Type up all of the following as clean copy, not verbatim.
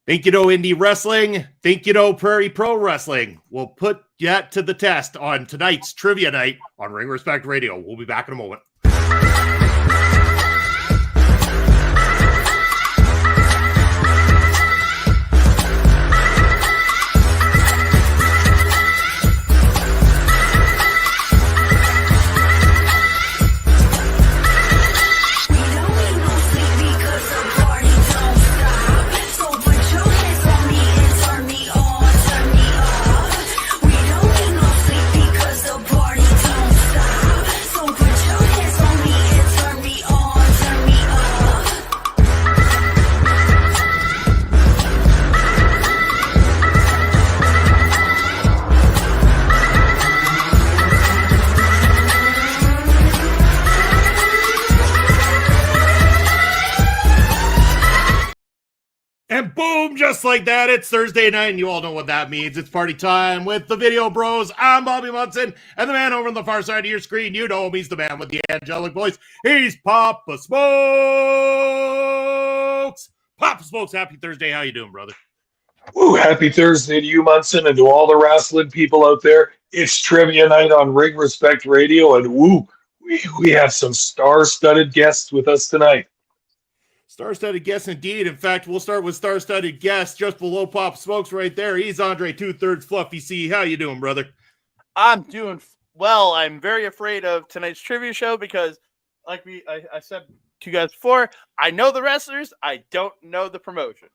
Think you know indie wrestling? Think you know Prairie Pro Wrestling? We'll put that to the test on tonight's trivia night on Ring Respect Radio. We'll be back in a moment. And boom, just like that, it's Thursday night, and you all know what that means. It's party time with the Video Bros. I'm Bobby Munson, and the man over on the far side of your screen, you know him. He's the man with the angelic voice. He's Papa Smokes. Papa Smokes, happy Thursday. How you doing, brother? Ooh, happy Thursday to you, Munson, and to all the wrestling people out there. It's trivia night on Ring Respect Radio, and woo, we have some star-studded guests with us tonight. Star-studded guest indeed. In fact, we'll start with star-studded guest just below Pop Smokes right there. He's Andre 2/3 Fluffy C. How you doing, brother? I'm doing well. I'm very afraid of tonight's trivia show because, like I said to you guys before, I know the wrestlers. I don't know the promotion.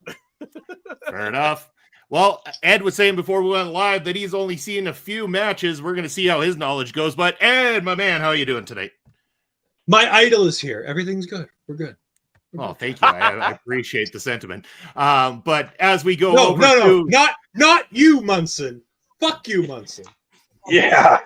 Fair enough. Well, Ed was saying before we went live that he's only seen a few matches. We're going to see how his knowledge goes. But Ed, my man, how are you doing tonight? My idol is here. Everything's good. We're good. Oh, thank you. I appreciate the sentiment. But as we go No, not you, Munson. Fuck you, Munson. Yeah.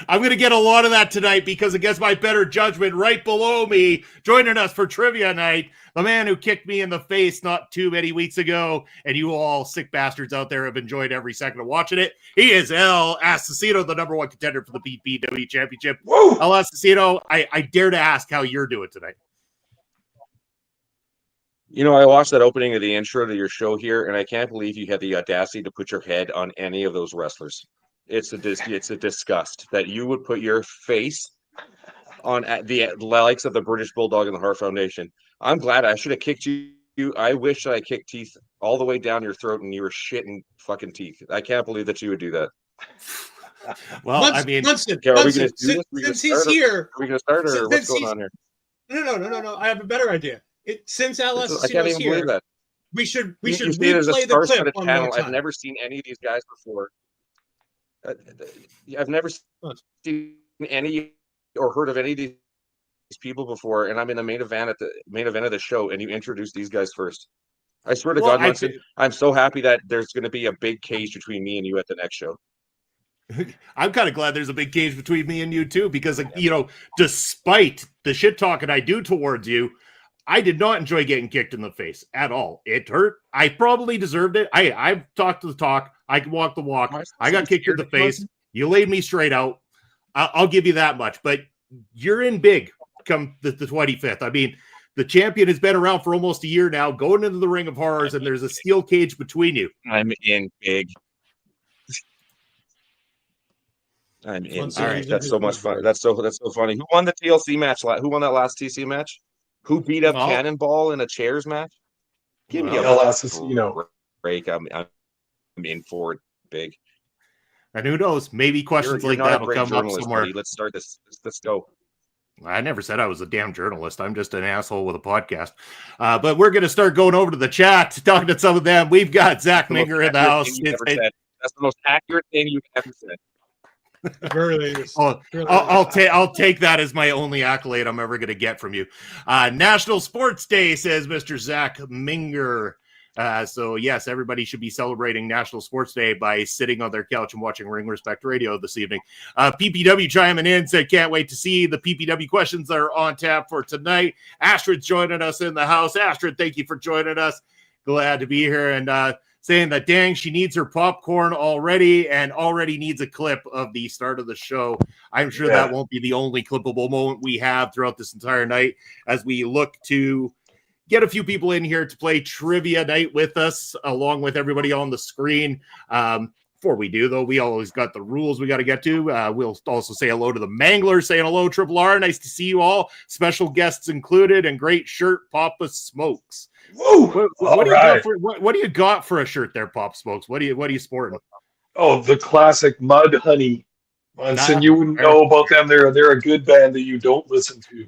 I'm going to get a lot of that tonight because against my better judgment, right below me, joining us for trivia night, the man who kicked me in the face not too many weeks ago, and you all sick bastards out there have enjoyed every second of watching it. He is El Asesino, the #1 contender for the PPW Championship. Woo! El Asesino, I dare to ask how you're doing tonight. You know, I watched that opening of the intro to your show here, and I can't believe you had the audacity to put your head on any of those wrestlers. It's a disgust that you would put your face on the likes of the British Bulldog and the Heart Foundation. I'm glad. I should have kicked you. I wish I kicked teeth all the way down your throat and you were shitting fucking teeth. I can't believe that you would do that. Well, Munson, since he's here, are we going to start, or what's going on here? No. I have a better idea. Since Alice I can't even believe that. We should you replay the clip one more time. I've never seen any of these guys before. I've never seen any or heard of any of these people before, and I'm in the main event of the show, and you introduce these guys first. I swear to God, Munson, I'm so happy that there's going to be a big cage between me and you at the next show. I'm kind of glad there's a big cage between me and you too, because despite the shit talking I do towards you, I did not enjoy getting kicked in the face at all. It hurt. I probably deserved it. I've talked the talk. I can walk the walk. I got kicked in the face. You laid me straight out. I'll give you that much. But you're in big come the 25th. I mean, the champion has been around for almost a year now, going into the Ring of Horrors, and there's a steel cage between you. I'm in big. I'm in. All right, that's so much fun. That's so funny. Who won the TLC match? Who won that last TC match? Who beat up Cannonball in a chairs match? Give me a break. I'm in for it big. And who knows? Maybe questions like that will come up somewhere. Buddy. Let's start this. Let's go. I never said I was a damn journalist. I'm just an asshole with a podcast. But we're going to start going over to the chat, talking to some of them. We've got Zach Minger in the house. That's the most accurate thing you've ever said. I'll take that as my only accolade I'm ever going to get from you. National Sports Day, says Mr. Zach Minger. So yes, everybody should be celebrating National Sports Day by sitting on their couch and watching Ring Respect Radio this evening. PPW chiming in, said can't wait to see the PPW questions that are on tap for tonight. Astrid's joining us in the house. Astrid, thank you for joining us. Glad to be here. And saying that, dang, she needs her popcorn already and already needs a clip of the start of the show. I'm sure that won't be the only clippable moment we have throughout this entire night as we look to get a few people in here to play trivia night with us, along with everybody on the screen. Before we do, though, we always got the rules we got to get to. We'll also say hello to the Mangler, saying hello, Triple R. Nice to see you all. Special guests included, and great shirt, Papa Smokes. Woo! What do you got for a shirt there, Pop Smokes? What are you sporting? Oh, the classic Mud Honey. Munson, you wouldn't know about them. They're a good band that you don't listen to.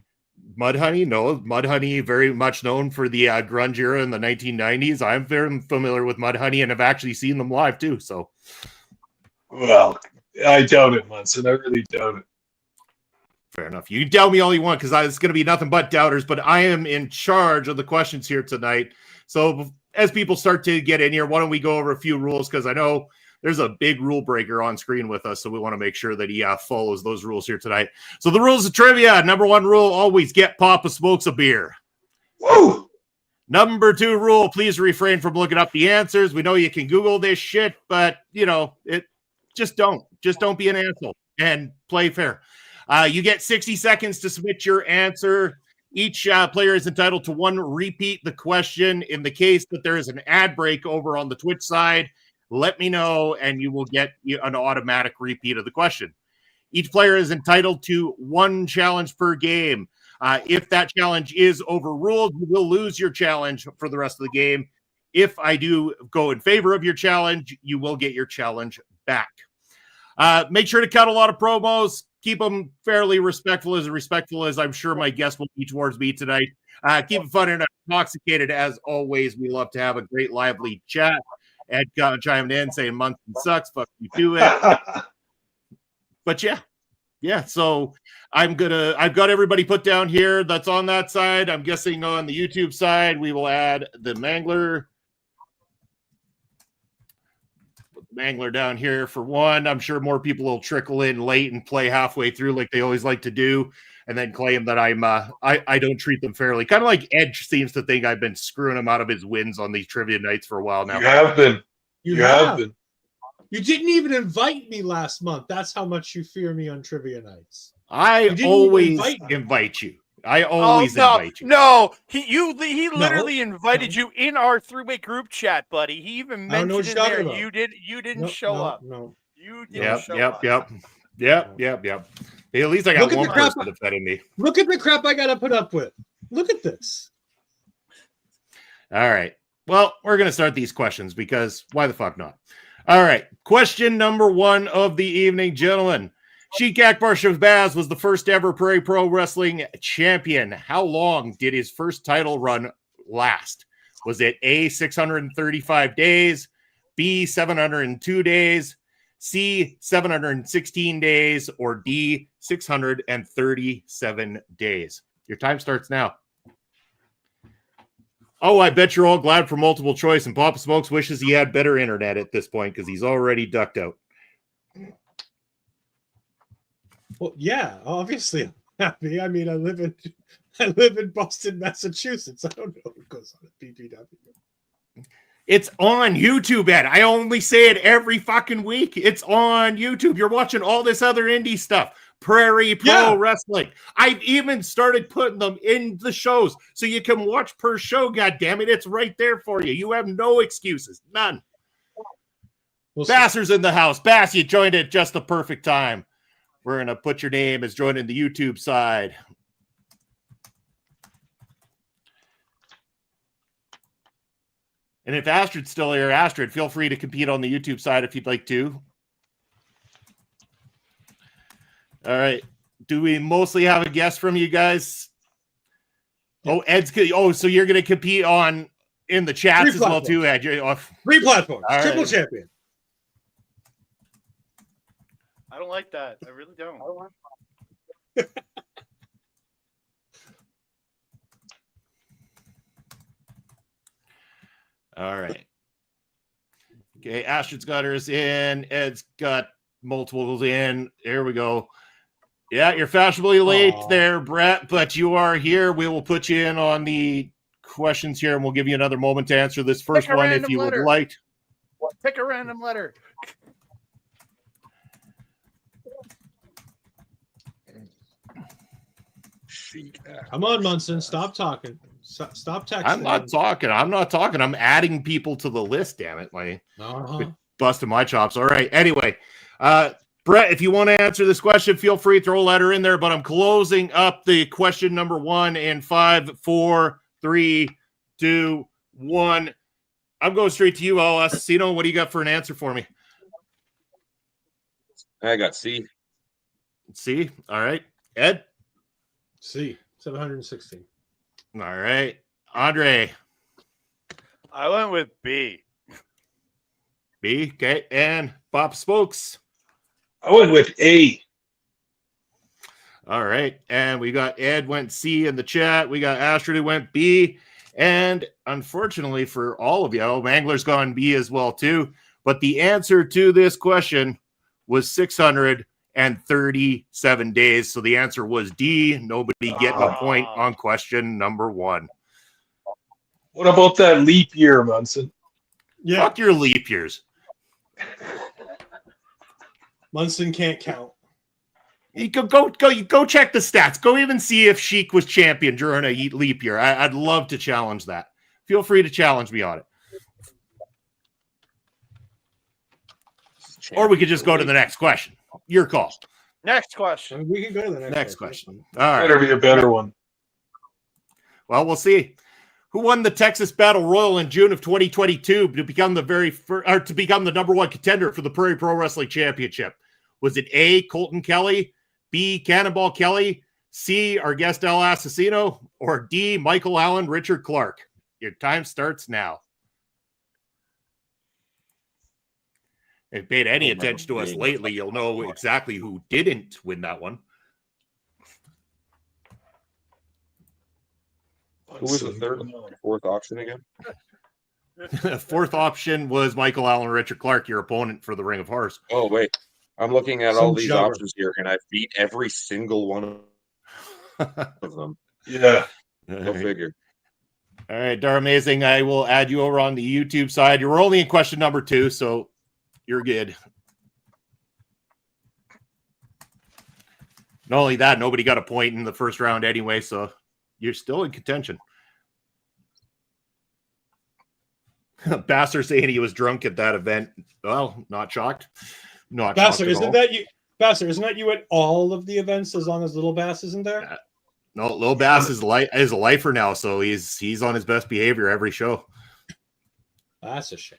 Mudhoney, no. Mudhoney, very much known for the grunge era in the 1990s. I'm very familiar with Mudhoney and have actually seen them live too. So, well, I doubt it, Munson. I really doubt it. Fair enough. You doubt me all you want, because it's going to be nothing but doubters. But I am in charge of the questions here tonight. So as people start to get in here, why don't we go over a few rules? Because I know there's a big rule breaker on screen with us, so we want to make sure that he follows those rules here tonight. So the rules of trivia. Number 1 rule, always get Papa Smokes a beer. Woo! Number 2 rule, please refrain from looking up the answers. We know you can Google this shit, but, just don't. Just don't be an asshole and play fair. You get 60 seconds to submit your answer. Each player is entitled to 1 repeat the question. In the case that there is an ad break over on the Twitch side, let me know, and you will get an automatic repeat of the question. Each player is entitled to 1 challenge per game. If that challenge is overruled, you will lose your challenge for the rest of the game. If I do go in favor of your challenge, you will get your challenge back. Make sure to cut a lot of promos. Keep them fairly respectful as I'm sure my guest will be towards me tonight. Keep it fun and intoxicated as always. We love to have a great, lively chat. Ed chimed in saying Munson sucks. Fuck you do it. But yeah. So I've got everybody put down here that's on that side. I'm guessing on the YouTube side, we will add the Mangler. Put the Mangler down here for 1. I'm sure more people will trickle in late and play halfway through like they always like to do, and then claim that I don't treat them fairly. Kind of like Edge seems to think I've been screwing him out of his wins on these trivia nights for a while now. You have been. You have been. You didn't even invite me last month. That's how much you fear me on trivia nights. I always invite you. I always invite you. No, he literally invited you in our 3-way group chat, buddy. He even mentioned it there. About. You didn't show up. No. You didn't show up. Yep. Hey, at least I got one person defending me. Look at the crap I got to put up with. Look at this. All right. Well, we're going to start these questions because why the fuck not? All right. Question number 1 of the evening, gentlemen. Sheik Akbar Shabaz was the first ever Prairie Pro Wrestling champion. How long did his first title run last? Was it A, 635 days, B, 702 days, C, 716 days, or D, 637 days? Your time starts now. Oh, I bet you're all glad for multiple choice, and Papa Smokes wishes he had better internet at this point because he's already ducked out. Well, yeah, obviously I'm happy. I mean, I live in Boston, Massachusetts. I don't know what goes on at PPW. It's on YouTube, Ed. I only say it every fucking week. It's on YouTube. You're watching all this other indie stuff. Prairie Pro Wrestling. I've even started putting them in the shows so you can watch per show. God damn it. It's right there for you. You have no excuses. None. Basser's in the house. Bass, you joined at just the perfect time. We're going to put your name as joining the YouTube side. And if Astrid's still here, Astrid, feel free to compete on the YouTube side if you'd like to. All right. Do we mostly have a guest from you guys? Oh, Ed's good. Oh, so you're going to compete in the chats as well too, Ed. You're off. 3 platforms. All Triple right. champion. I don't like that. I really don't. All right. Okay, Astrid's got hers in. Ed's got multiples in. There we go. Yeah, you're fashionably late there, Brett, but you are here. We will put you in on the questions here, and we'll give you another moment to answer this first one if you would like. Pick a random letter. Come on, Munson. Stop talking. Stop texting. I'm not talking. I'm adding people to the list, damn it. Like, busting my chops. All right. Anyway, Brett, if you want to answer this question, feel free to throw a letter in there, but I'm closing up the question number 1 in 5, 4, 3, 2, 1. I'm going straight to you, Asesino. What do you got for an answer for me? I got C. C. All right. Ed? C. 716. All right. Andre? I went with B. B. Okay. And Bob Spokes? I went with A. All right. And we got Ed went C in the chat. We got Astrid who went B. And unfortunately for all of you, Mangler's gone B as well too. But the answer to this question was 637 days. So the answer was D. Nobody getting a point on question number 1. What about that leap year, Munson? Yeah. Fuck your leap years. Munson can't count. You go check the stats. Go even see if Sheik was champion during a leap year. I'd love to challenge that. Feel free to challenge me on it. Or we could just go to the next question. Your call. Next question. We can go to the Next question. All right. Better be a better one. Well, we'll see. Who won the Texas Battle Royal in June of 2022 to become the number 1 contender for the Prairie Pro Wrestling Championship? Was it A, Colton Kelly, B, Cannonball Kelly, C, our guest El Asesino, or D, Michael Allen, Richard Clark? Your time starts now. If you paid any attention to us lately, you'll know exactly who didn't win that one. Who was the fourth option again? Fourth option was Michael Allen, Richard Clark, your opponent for the Ring of Horrors. Oh, wait. I'm looking at all these options here, and I've beat every single one of them. Yeah. Go figure. All right, darn amazing. I will add you over on the YouTube side. You were only in question number 2, so you're good. Not only that, nobody got a point in the first round anyway, so you're still in contention. Basser saying he was drunk at that event. Well, not shocked. Not Basser, shocked isn't that you? Basser, isn't that you at all of the events as long as Little Bass isn't there? No, Little Bass is a lifer now, so he's on his best behavior every show. That's a shame.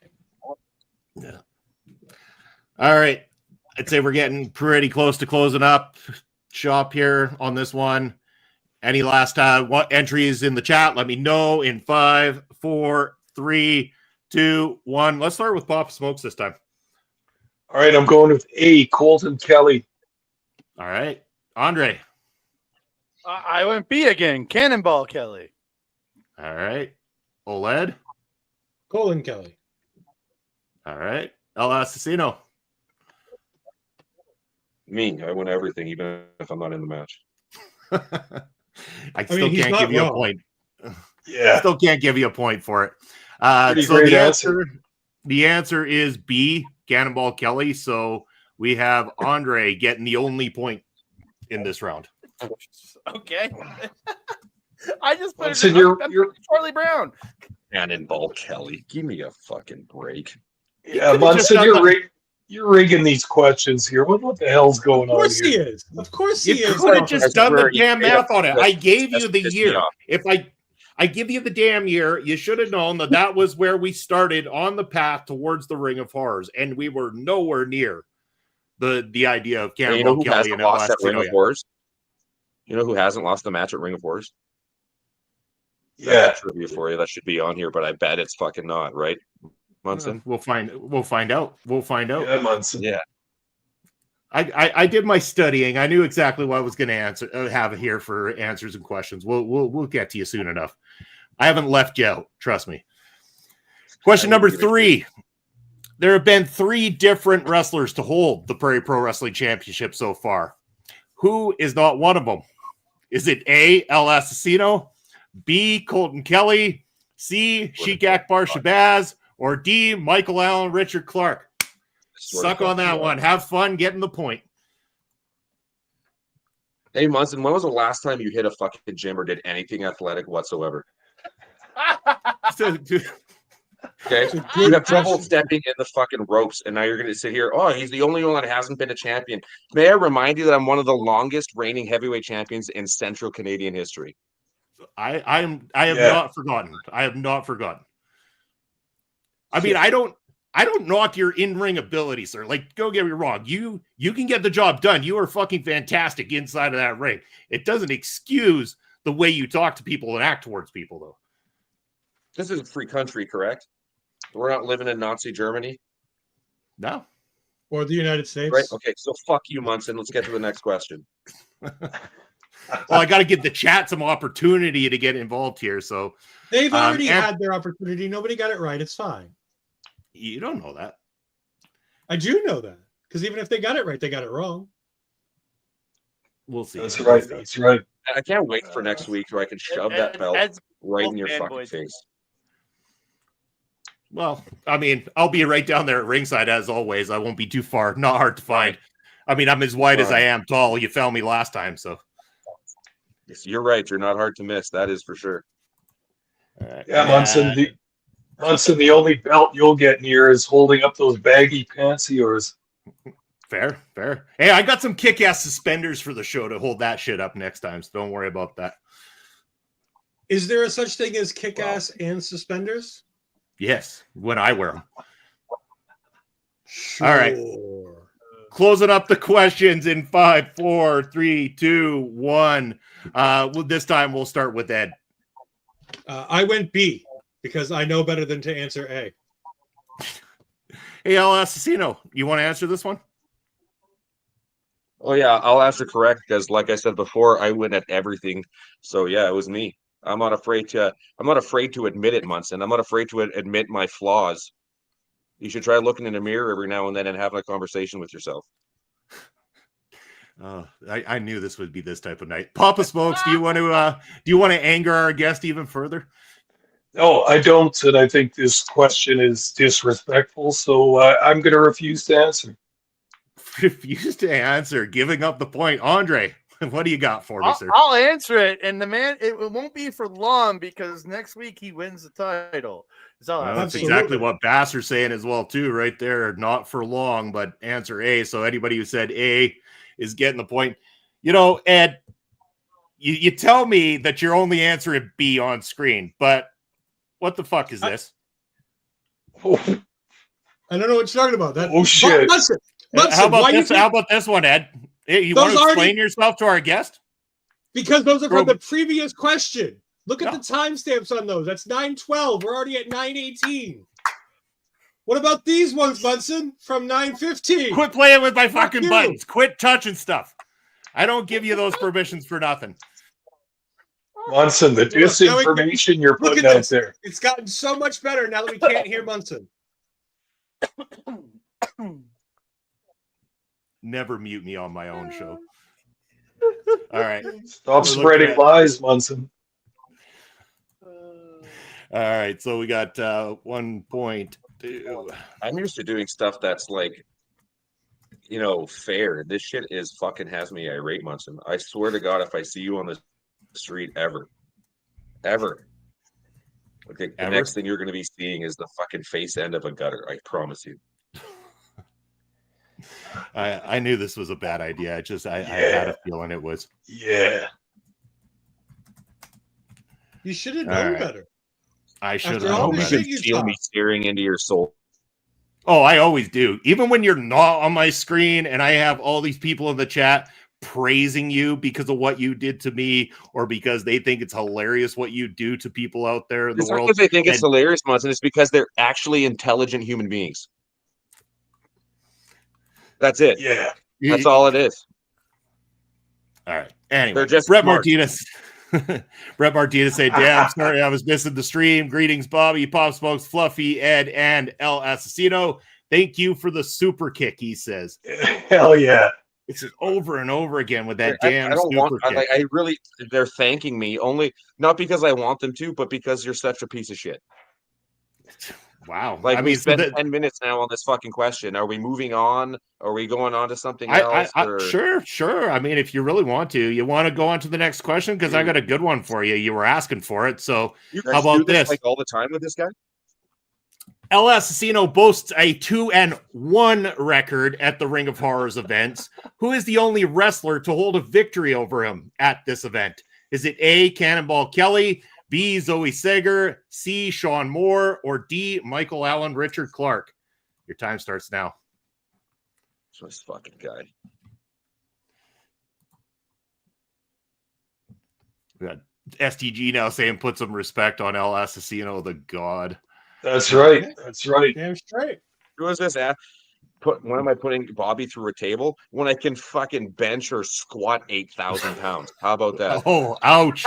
Yeah. All right. I'd say we're getting pretty close to closing up shop here on this one. Any last entries in the chat? Let me know in 5, 4, 3, 2, 1. Let's start with Pop Smokes this time. All right, I'm going with A, Colton Kelly. All right. Andre. I went B again. Cannonball Kelly. All right. OLED. Colin Kelly. All right. El Asesino. Me. I win everything, even if I'm not in the match. I still can't give you a point. Yeah. Still can't give you a point for it. So the answer is B, Cannonball Kelly. So we have Andre getting the only point in this round. Okay. I just put So it you're Charlie Brown. Cannonball Kelly. Give me a fucking break. yeah, Munson, you're rigging these questions here. What the hell's going on here? Of course he is. Of course he You is. could have just done the swear you damn made math a- on it. I gave you the That's year. pissed me off. If I give you the damn year, you should have known that was where we started on the path towards the Ring of Horrors, and we were nowhere near the idea of And you know Cannonball who Kelly hasn't and lost at Ring of Asesino. Horrors? You know who hasn't lost the match at Ring of Horrors? Yeah. That's a trivia for you. That should be on here, but I bet it's fucking not, right, Munson? We'll find out. We'll find out. Yeah, Munson. Yeah. I did my studying. I knew exactly what I was going to have here for answers and questions. We'll get to you soon enough. I haven't left you out. Trust me. Question number 3. There have been 3 different wrestlers to hold the Prairie Pro Wrestling Championship so far. Who is not one of them? Is it A, El Asesino, B, Colton Kelly, C, Sheik Akbar Shabaz, or D, Michael Allen, Richard Clark? Suck on that one. Have fun getting the point. Hey, Munson, when was the last time you hit a fucking gym or did anything athletic whatsoever? Okay, It's a you good have trouble question. stepping in the fucking ropes, and now you're going to sit here. Oh, he's the only one that hasn't been a champion. May I remind you that I'm one of the longest reigning heavyweight champions in Central Canadian history. I have Yeah. not forgotten. I have not forgotten. I mean, I don't knock your in-ring ability, sir. Like, don't get me wrong. You can get the job done. You are fucking fantastic inside of that ring. It doesn't excuse the way you talk to people and act towards people, though. This is a free country, correct? We're not living in Nazi Germany, No. Or the United States. right? Okay, so fuck you, Munson. Let's get to the next question. Well, I got to give the chat some opportunity to get involved here. So They've already and- had their opportunity. Nobody got it right. It's fine. you don't know that. I do know that. Because even if they got it right, they got it wrong. We'll see. That's right. That's right. I can't wait for next week where I can shove that belt Ed's right in both your fucking fanboys. face. Well, I mean, I'll be right down there at ringside as always. I won't be too far. Not hard to find. I mean, I'm as wide as I am tall. You found me last time, so. Yes, you're right. You're not hard to miss. That is for sure. Yeah, Munson. The only belt you'll get near is holding up those baggy pants of yours. Fair. Hey, I got some kick-ass suspenders for the show to hold that shit up next time, so don't worry about that. Is there a such thing as kick-ass and suspenders? Yes, when I wear them. Sure. All right. Closing up the questions in 5, 4, 3, 2, 1. Well, this time we'll start with Ed. I went B because I know better than to answer A. Hey, Asesino, you want to answer this one? Oh yeah, I'll answer correct because, like I said before, I win at everything. So yeah, it was me. I'm not afraid to admit it, Munson. I'm not afraid to admit my flaws. You should try looking in the mirror every now and then and having a conversation with yourself. I knew this would be this type of night. Papa Smokes, do you want to anger our guest even further? No, I don't, and I think this question is disrespectful, so I'm going to refuse to answer. Refuse to answer, giving up the point. Andre, what do you got for me, sir? I'll answer it, and the man, it won't be for long because next week he wins the title. Well, that's exactly what Basser's saying as well, too, right there. Not for long, but answer A. So anybody who said A is getting the point. You know, Ed, you tell me that you're only answering B on screen, but what the fuck is this? I don't know what you're talking about. Oh, shit. Munson, How about why this? you How about this one, Ed? Hey, you Those want to explain already- yourself to our guest? Because those are Bro. from the previous question. Look at No. the timestamps on those. That's 9:12. We're already at 9:18. What about these ones, Munson? From 9:15. Quit playing with my fucking you. buttons. Quit touching stuff. I don't give you those permissions for nothing. Munson, the disinformation you're Look putting at out this. there. It's gotten so much better now that we can't hear Munson. Never mute me on my own show. All right. Stop We're spreading looking at- lies, Munson. All right. So we got 1.2. I'm used to doing stuff that's like, fair. This shit is fucking has me irate, Munson. I swear to God, if I see you on the street ever, okay, the Ever? next thing you're going to be seeing is the fucking face end of a gutter. I promise you. I knew this was a bad idea. I had a feeling it was. Yeah. You should have All known right. better. I should After have all known this better. shit you Feel me talk. staring into your soul. Oh, I always do. Even when you're not on my screen and I have all these people in the chat praising you because of what you did to me or because they think it's hilarious what you do to people out there in the It's not world. because they think it's And- hilarious, Munson. It's because they're actually intelligent human beings. That's it. Yeah. That's all it is. All right. Anyway, They're just Brett smart. Martinez. Brett Martinez said, damn, sorry, I was missing the stream. Greetings, Bobby, Pop Smokes, Fluffy, Ed, and El Asesino. Thank you for the super kick, he says. Hell yeah. It's just over and over again with that I damn don't super want. kick. I really. They're thanking me only not because I want them to, but because you're such a piece of shit. Wow. Like, I we mean, so spent that, 10 minutes now on this fucking question. Are we moving on? Are we going on to something else? Or... Sure. I mean, if you really want to go on to the next question because I got a good one for you. You were asking for it, so You how guys do about this this? like all the time with this guy? El Asesino boasts a 2-1 record at the Ring of Horrors events. Who is the only wrestler to hold a victory over him at this event? Is it A, Cannonball Kelly, B, Zoe Sager, C, Sean Moore, or D, Michael Allen, Richard Clark? Your time starts now. It's this fucking guy. We got STG now saying put some respect on El Asesino, the god. That's right. That's right. Damn straight. Who is this at? When am I putting Bobby through a table? When I can fucking bench or squat 8,000 pounds. How about that? Oh, ouch.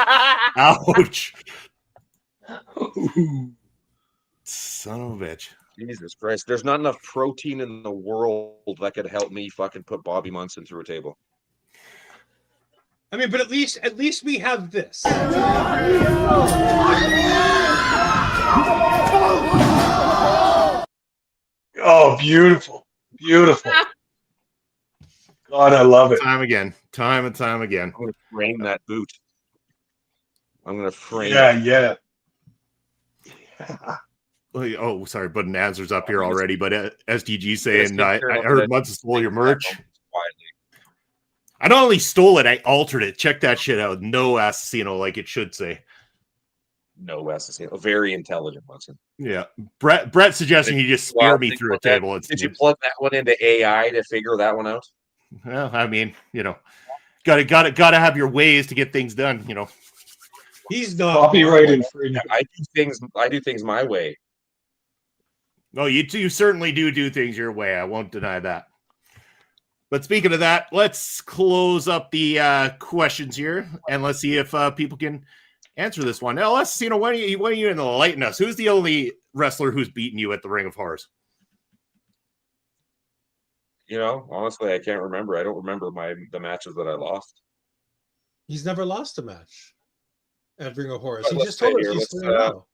Ouch. Son of a bitch. Jesus Christ. There's not enough protein in the world that could help me fucking put Bobby Munson through a table. I mean, but at least we have this. Oh, beautiful. Beautiful. God, I love it. Time and time again. I'm going to frame that boot. I'm going to frame Yeah. Oh, sorry, but an answer's up here already. But SDG saying, Yes, I heard Munson stole your merch. quietly. I not only stole it, I altered it. Check that shit out. No Asesino, like it should say. No Asesino. Very intelligent Munson. Yeah. Brett suggesting you just spear me through a table. Did you plug that one into AI to figure that one out? Well, I mean, gotta have your ways to get things done, He's not Copyright infringement. I do things my way. No, you certainly do things your way. I won't deny that. But speaking of that, let's close up the questions here, and let's see if people can answer this one. Now, Asesino, why don't you enlighten us? Who's the only wrestler who's beaten you at the Ring of Horrors? Honestly, I can't remember. I don't remember the matches that I lost. He's never lost a match at Ring of Horrors. But He let's just told say us here, he's 3-0.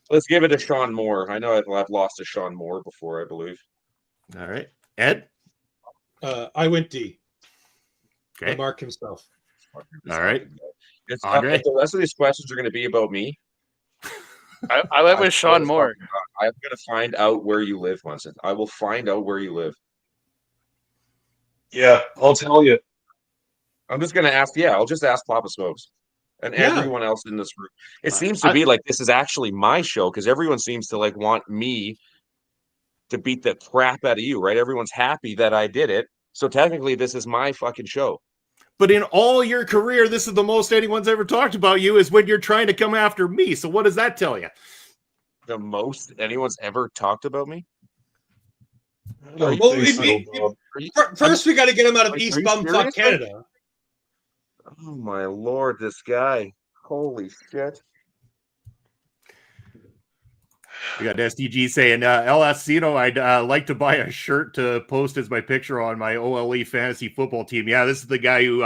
Let's give it to Sean Moore. I know I've lost to Sean Moore before, I believe. All right. Ed? I went D. Okay. Mark himself. All right. Andre? If the rest of these questions are going to be about me. I went with Sean Moore. I'm going to find out where you live, Munson. I will find out where you live. Yeah, I'll tell you. I'm just going to ask. Yeah, I'll just ask Papa Smokes and everyone else in this room. It seems to be like this is actually my show because everyone seems to want me to beat the crap out of you, right? Everyone's happy that I did it. So technically, this is my fucking show. But in all your career, this is the most anyone's ever talked about you is when you're trying to come after me. So what does that tell you? The most anyone's ever talked about me? First, we got to get him out of Are East you Bumfuck, serious, Canada. Oh my lord, this guy. Holy shit. We got SDG saying, El Asesino, I'd like to buy a shirt to post as my picture on my OLE fantasy football team. Yeah, this is the guy who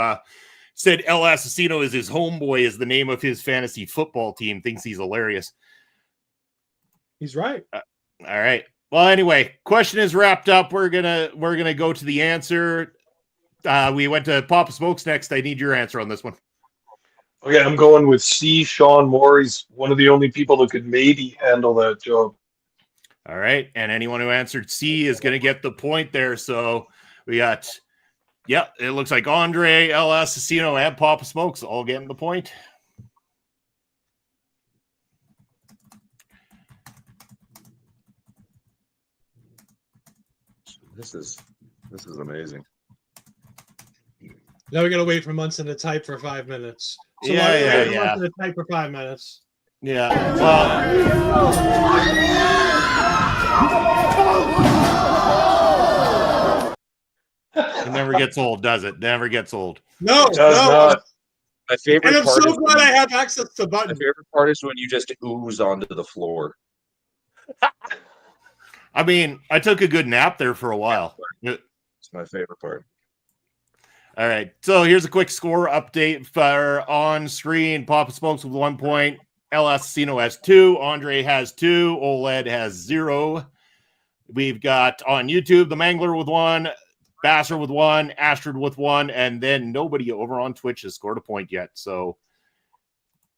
said El Asesino is his homeboy is the name of his fantasy football team. Thinks he's hilarious. He's right. All right. Well, anyway, question is wrapped up. We're gonna go to the answer. We went to Papa Smokes next. I need your answer on this one. Okay, I'm going with C. Sean Moore. He's one of the only people that could maybe handle that job. All right. And anyone who answered C is going to get the point there. So we got, it looks like Andre, El Asesino, and Papa Smokes all getting the point. This is amazing. Now we got to wait for Munson to type for 5 minutes. So Yeah. Munson to type for 5 minutes. Yeah. Well, it never gets old, does it? Never gets old. No, It does not. My favorite And I'm part so is glad I have access to my buttons. favorite part is when you just ooze onto the floor. I mean, I took a good nap there for a while. It's my favorite part. All right. So here's a quick score update for on screen. Papa Smokes with 1 point. El Asesino has 2. Andre has 2. OLED has 0. We've got on YouTube the Mangler with 1, Basser with 1, Astrid with 1, and then nobody over on Twitch has scored a point yet. So,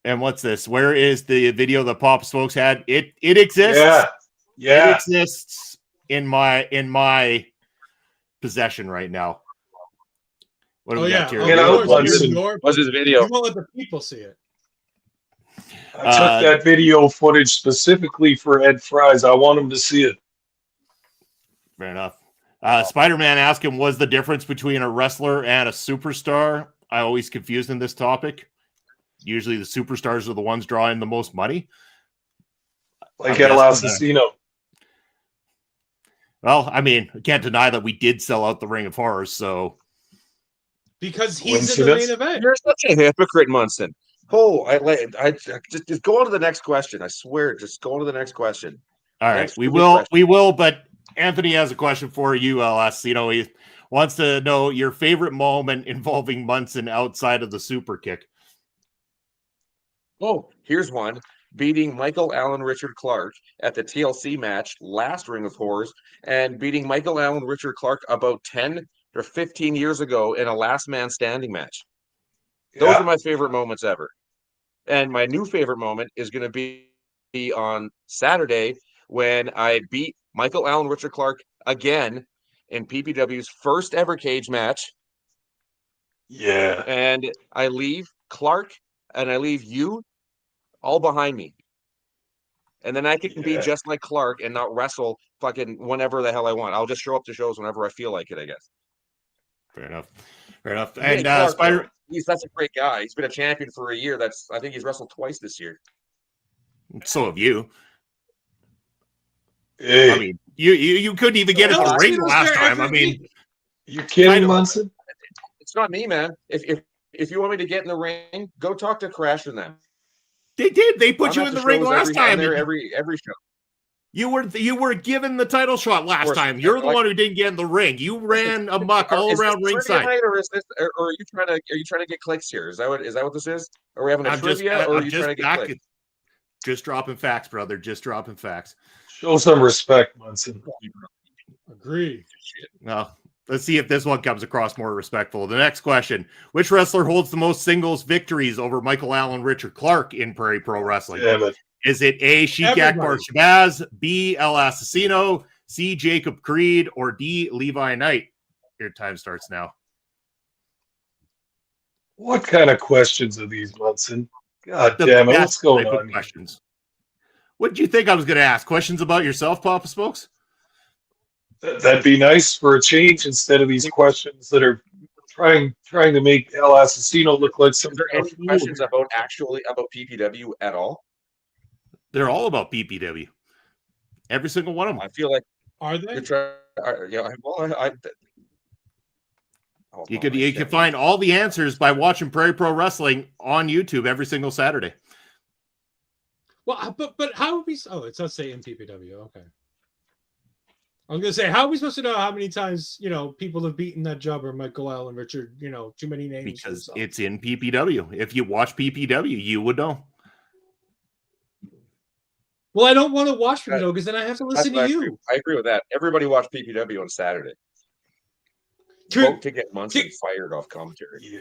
and what's this? Where is the video that Pop Smokes had? It exists. Yeah. It exists in my possession right now. What do we got here? What's his video? You won't let the people see it. I took that video footage specifically for Ed Fries. I want him to see it. Fair enough. Spider-Man asked him, was the difference between a wrestler and a superstar? I always confused in this topic. Usually the superstars are the ones drawing the most money. Like El Asesino. Well, I mean, I can't deny that we did sell out the Ring of Horrors, so. Because he's in the main event. You're such a hypocrite, Munson. Oh, I just go on to the next question. I swear, just go on to the next question. All right, we will, but Anthony has a question for you, LS. You know, he wants to know your favorite moment involving Munson outside of the super kick. Oh, here's one. Beating Michael Allen Richard Clark at the TLC match last Ring of Horrors, and beating Michael Allen Richard Clark about 10 or 15 years ago in a last man standing match. Those are my favorite moments ever. And my new favorite moment is going to be on Saturday when I beat Michael Allen Richard Clark again in PPW's first ever cage match. Yeah. And I leave Clark and I leave you all behind me. And then I can be just like Clark and not wrestle fucking whenever the hell I want. I'll just show up to shows whenever I feel like it, I guess. Fair enough. Fair enough. And Clark, Spider, he's such a great guy. He's been a champion for a year. I think he's wrestled twice this year. So have you. Hey. I mean, you couldn't even get in the ring last time. I mean, you kidding, Munson? It's not me, man. If you want me to get in the ring, go talk to Crash and them. They did. They put you in the ring last time. Every show. You were given the title shot last time. You're the one who didn't get in the ring. You ran amok all around ringside. Or are you trying to get clicks here? Is that what this is? Are we having a trivia, or are you trying to get clicks? Just dropping facts, brother. Just dropping facts. Show some respect, Munson. Agree. Well, let's see if this one comes across more respectful. The next question: which wrestler holds the most singles victories over Michael Allen Richard Clark in Prairie Pro Wrestling? Damn it. Is it A, Sheik Akbar Shabaz, B, El Asesino, C, Jacob Creed, or D, Levi Knight? Your time starts now. What kind of questions are these, Munson? God damn it. What's going on? Questions. What did you think I was going to ask? Questions about yourself, Papa Smokes? That'd be nice for a change instead of these questions that are trying to make El Asesino look like some. Are there any questions about PPW at all? They're all about PPW. Every single one of them. I feel like are they? You could find all the answers by watching Prairie Pro Wrestling on YouTube every single Saturday. Well, but how are we? Oh, it does say in PPW. Okay. I was gonna say, how are we supposed to know how many times people have beaten that jobber, Michael Allen Richard? Too many names. Because it's in PPW. If you watch PPW, you would know. Well, I don't want to watch it because then I have to listen to you. I agree with that. Everybody watch PPW on Saturday. Vote to get Munson fired off commentary. Yeah.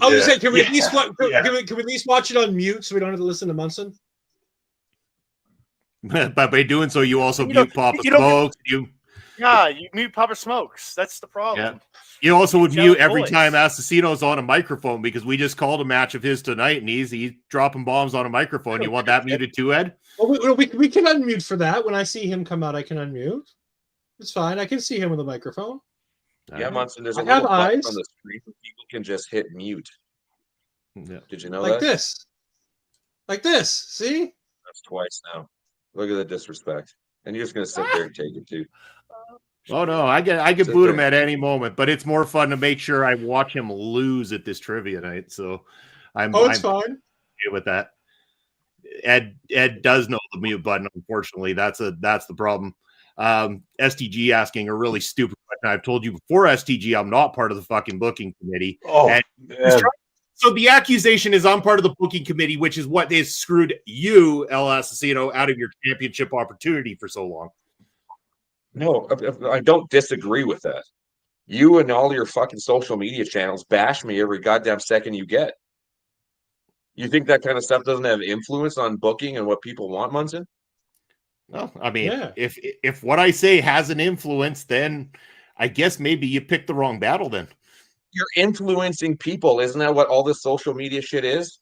I was saying, can we at least can we at least watch it on mute so we don't have to listen to Munson? But by doing so, you also mute Papa Smokes. You mute Papa Smokes. That's the problem. Yeah. You also would mute every time Asesino's on a microphone because we just called a match of his tonight and he's dropping bombs on a microphone. You want that muted too, Ed? Well, we can unmute for that. When I see him come out, I can unmute. It's fine. I can see him with a microphone. Yeah, Munson, there's a little button eyes on the screen where people can just hit mute. Yeah. Did you know that? Like this. See? That's twice now. Look at the disrespect. And you're just going to sit there and take it too. Oh, no. I could boot him at any moment, but it's more fun to make sure I watch him lose at this trivia night. So I'm fine. Okay with that. Ed does know the mute button, unfortunately. That's the problem. STG asking a really stupid question. I've told you before, STG, I'm not part of the fucking booking committee. Oh, So the accusation is I'm part of the booking committee, which is what has screwed you, El Asesino, out of your championship opportunity for so long. No, I don't disagree with that. You and all your fucking social media channels bash me every goddamn second you get. You think that kind of stuff doesn't have influence on booking and what people want, Munson? Well, I mean, Yeah. if what I say has an influence, then I guess maybe you picked the wrong battle then. You're influencing people. Isn't that what all this social media shit is?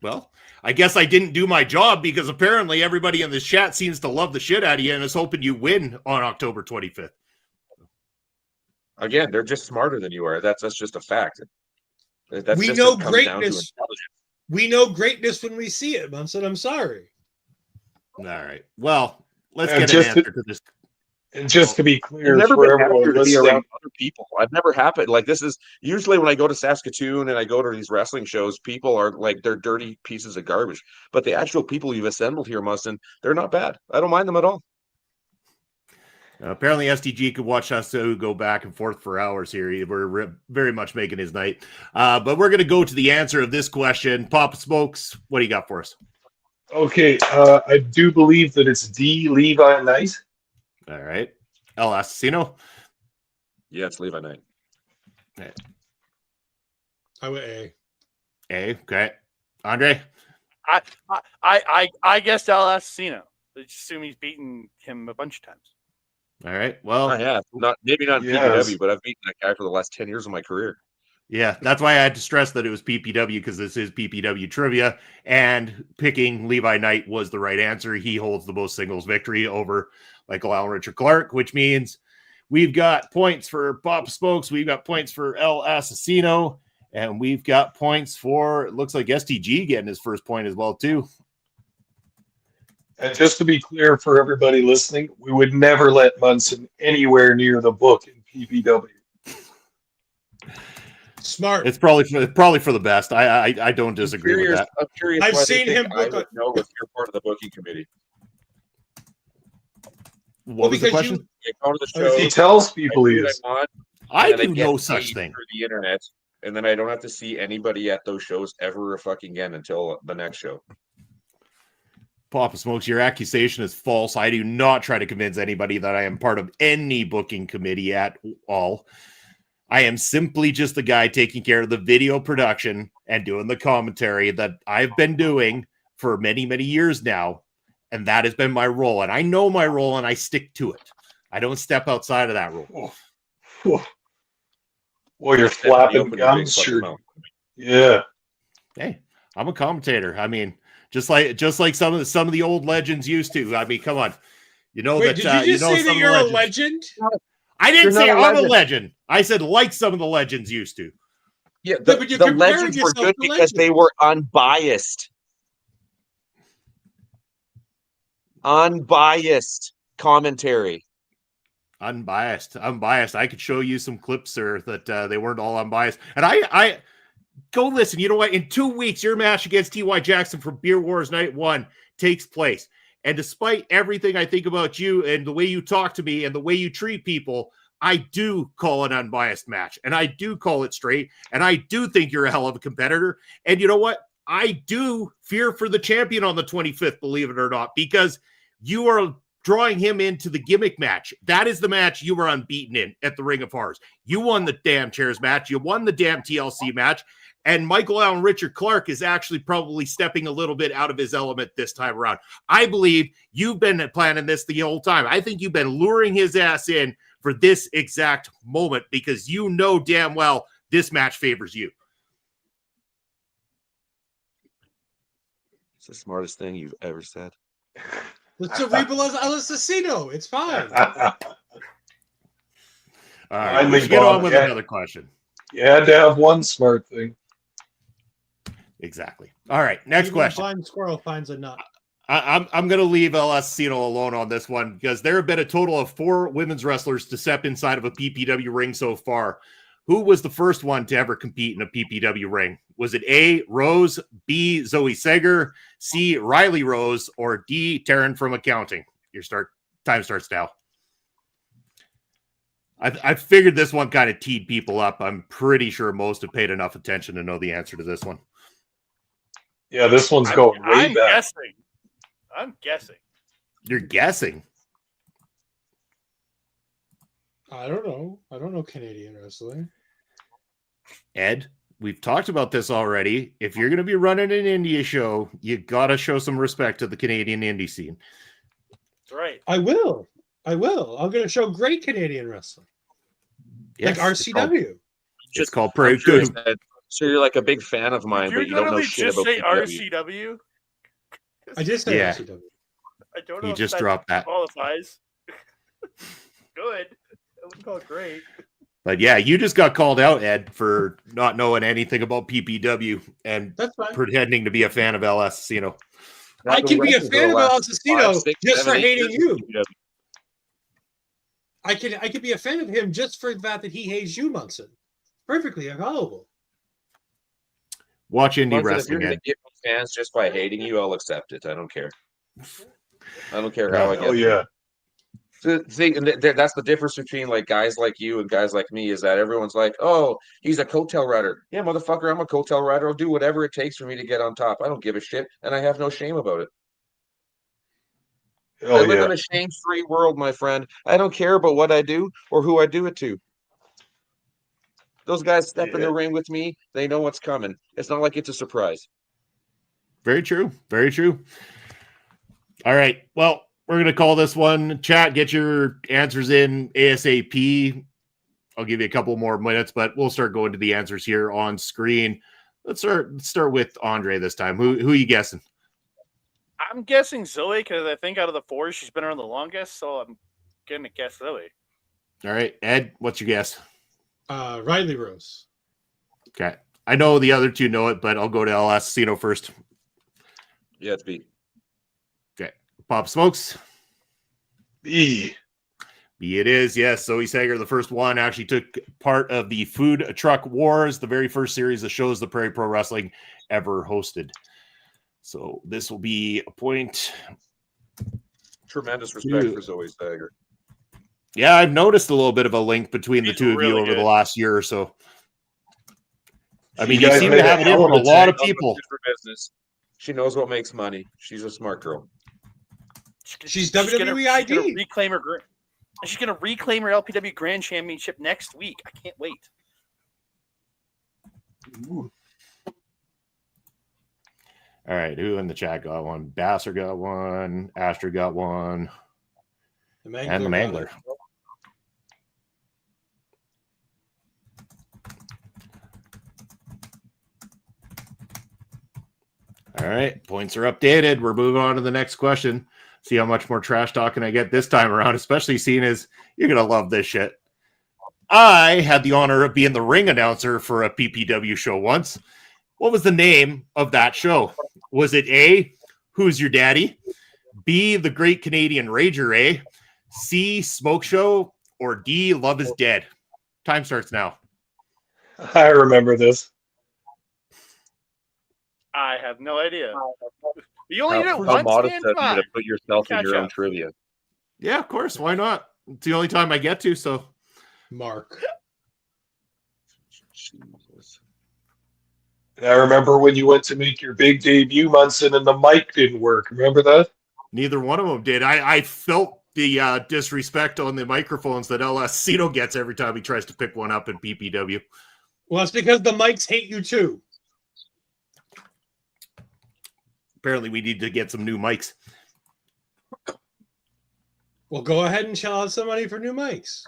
Well, I guess I didn't do my job because apparently everybody in this chat seems to love the shit out of you and is hoping you win on October 25th. Again, they're just smarter than you are. That's just a fact. That's We just know what comes down to greatness. intelligence. We know greatness when we see it, Munson. I'm sorry. All right. Well, let's And get an just answer to this. And just to be I've clear never for been happier everyone to be listening, around other people. I've never happened. Like, this is usually when I go to Saskatoon and I go to these wrestling shows, people are like, they're dirty pieces of garbage. But the actual people you've assembled here, Mustin, they're not bad. I don't mind them at all. Apparently, STG could watch us go back and forth for hours here. We're very much making his night. But we're going to go to the answer of this question. Papa Smokes, what do you got for us? okay, I do believe that it's D. Levi Knight. All right. El Asesino. Yeah, it's Levi Knight. I would A. A. Okay. Andre. I guess El Asesino. I just assume he's beaten him a bunch of times. All right. Well, I have. Maybe not in Yes. PPW, but I've beaten that guy for the last 10 years of my career. yeah, that's why I had to stress that it was PPW because this is PPW trivia, and picking Levi Knight was the right answer. He holds the most singles victory over Michael Allen Richard Clark, which means we've got points for Papa Smokes, we've got points for El Asesino, and we've got points for, it looks like STG getting his first point as well, too. And just to be clear for everybody listening, we would never let Munson anywhere near the book in PPW. Smart. It's probably for the best. I don't disagree with that. I'm curious. I've why they seen think him I book would know if you're part of the booking committee. What was the question? I go to the show. He tells people he do what is. I want, I and then do get no such paid thing. through the internet, and then I don't have to see anybody at those shows ever fucking again until the next show. Papa Smokes, your accusation is false. I do not try to convince anybody that I am part of any booking committee at all. I am simply just the guy taking care of the video production and doing the commentary that I've been doing for many, many years now. And that has been my role. And I know my role and I stick to it. I don't step outside of that role. Well, you're Stephanie, flapping open your big gums. fucking Sure. mouth. Yeah. Hey, I'm a commentator. I mean, just like some of the old legends used to. I mean, come on. You know Wait, that did you just say some that of the you're a legends. legend? I didn't You're say not a I'm a legend. legend. I said like some of the legends used to. Yeah, but you're the comparing legends were yourself good to because legends. they were unbiased. Unbiased commentary. Unbiased. I could show you some clips, sir, that they weren't all unbiased. And I go listen. You know what? In 2 weeks, your match against T.Y. Jackson for Beer Wars Night 1 takes place. And despite everything I think about you and the way you talk to me and the way you treat people, I do call an unbiased match. And I do call it straight. And I do think you're a hell of a competitor. And you know what? I do fear for the champion on the 25th, believe it or not, because you are drawing him into the gimmick match. That is the match you were unbeaten in at the Ring of Horrors. You won the damn chairs match. You won the damn TLC match. And Michael Allen Richard Clark is actually probably stepping a little bit out of his element this time around. I believe you've been planning this the whole time. I think you've been luring his ass in for this exact moment because you know damn well this match favors you. It's the smartest thing you've ever said. Let's cerebral as Asesino. It's fine. All right, Finally, let's get on Bob, with yeah. another question. You had to have one smart thing. Exactly. All right, next Even a question. blind squirrel finds a nut. I'm going to leave El Asesino alone on this one because there have been a total of 4 women's wrestlers to step inside of a PPW ring so far. Who was the first one to ever compete in a PPW ring? Was it A, Rose, B, Zoe Sager, C, Riley Rose, or D, Taryn from accounting? Your time starts now. I figured this one kind of teed people up. I'm pretty sure most have paid enough attention to know the answer to this one. Yeah, this one's going way I'm back. guessing. I'm guessing. You're guessing. I don't know. I don't know Canadian wrestling. Ed, we've talked about this already. If you're going to be running an India show, you got to show some respect to the Canadian indie scene. That's right. I will. I'm going to show great Canadian wrestling. Yes, like RCW. It's called Prairie Sure Pro. So you're like a big fan of mine, You're but you don't know literally shit just about say PPW. RCW. I just said Yeah. RCW. I don't know You if just that dropped that. qualifies. Good. I wouldn't call it great. But yeah, you just got called out, Ed, for not knowing anything about PPW and That's fine. pretending to be a fan of El Asesino. I can be a fan of Asesino just for hating you. I can be a fan of him just for that he hates you, Munson. Perfectly allowable. Watch indie If you're wrestling, going Ed. to get me fans just by hating you, I'll accept it. I don't care. I don't care how I get Oh, yeah. See, and that's the difference between like guys like you and guys like me is that everyone's like, "Oh, he's a coattail rider." Yeah, motherfucker, I'm a coattail rider. I'll do whatever it takes for me to get on top. I don't give a shit, and I have no shame about it. I Oh, live yeah. in a shame-free world, my friend. I don't care about what I do or who I do it to. Those guys step in the ring with me. They know what's coming. It's not like it's a surprise. Very true. Very true. All right. Well, we're going to call this one. Chat, get your answers in ASAP. I'll give you a couple more minutes, but we'll start going to the answers here on screen. Let's start with Andre this time. Who are you guessing? I'm guessing Zoe because I think out of the four, she's been around the longest, so I'm going to guess Zoe. All right. Ed, what's your guess? Riley Rose. Okay. I know the other two know it, but I'll go to El Asesino first. Yeah, it's B. Okay. Pop Smokes. B. B it is. Yes. Zoe Sager, the first one, actually took part of the Food Truck Wars, the very first series of shows the Prairie Pro Wrestling ever hosted. So this will be a point. Tremendous respect for Zoe Sager. Yeah, I've noticed a little bit of a link between the She's two of you really over good. the last year or so. I mean, You you guys seem made to a have it in hell from of a a lot of tank. people. For business. She knows what makes money. She's a smart girl. She's gonna WWE ID. reclaim her. She's going to reclaim her LPW Grand Championship next week. I can't wait. Ooh. All right, who in the chat got one? Basser got one. Astor got one. And the Mangler. All right, points are updated. We're moving on to the next question. See how much more trash talking I get this time around, especially seeing as you're going to love this shit. I had the honor of being the ring announcer for a PPW show once. What was the name of that show? Was it A, Who's Your Daddy? B, The Great Canadian Rager, A? C, Smoke Show? Or D, Love is Dead? Time starts now. I remember this. I have no idea. You only How, did it how once, modest man? of Come you on. to put yourself in Catch your own up. trivia. Yeah, of course. Why not? It's the only time I get to, so. Mark. Jesus. And I remember when you went to make your big debut, Munson, and the mic didn't work. Remember that? Neither one of them did. I felt the disrespect on the microphones that El Asesino gets every time he tries to pick one up in PPW. Well, it's because the mics hate you too. Apparently, we need to get some new mics. Well, go ahead and shell out some money for new mics.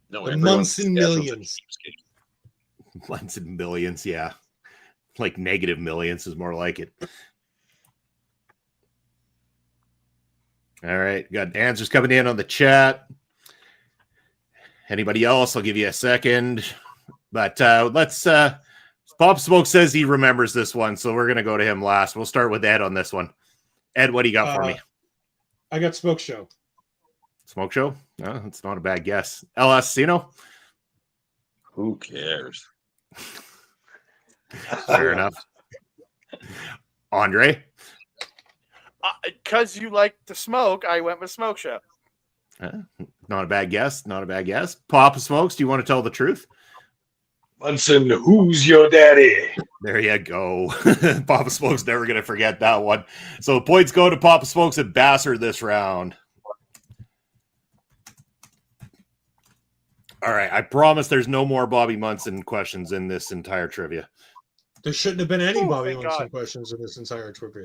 No, The everyone's Munson schedule's a millions. cheapskate. Months and millions, yeah. Like negative millions is more like it. All right, got answers coming in on the chat. Anybody else? I'll give you a second. But let's Bob Smoke says he remembers this one, so we're gonna go to him last. We'll start with Ed on this one. Ed, what do you got for me? I got Smoke Show. Smoke Show? No, that's not a bad guess. El Asesino? Who cares? Fair enough. Andre? Because you like to smoke, I went with Smoke Show. Not a bad guess. Not a bad guess. Papa Smokes, do you want to tell the truth? Munson, who's your daddy? There you go. Papa Smokes never going to forget that one. So points go to Papa Smokes and Basser this round. All right. I promise there's no more Bobby Munson questions in this entire trivia. There shouldn't have been any Bobby thank Munson God. questions in this entire trivia.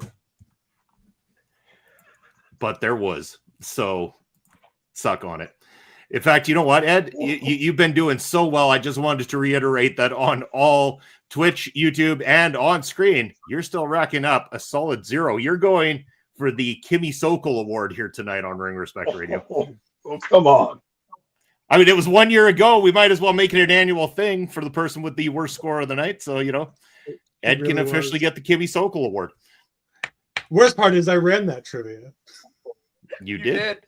But there was. So suck on it. In fact, you know what, Ed? You've been doing so well. I just wanted to reiterate that on all Twitch, YouTube, and on screen, you're still racking up a solid 0. You're going for the Kimmy Sokol Award here tonight on Ring Respect Radio. Oh, come on. I mean, it was 1 year ago. We might as well make it an annual thing for the person with the worst score of the night. So, you know, Ed really can officially get the Kimmy Sokol Award. Worst part is I ran that trivia. You did.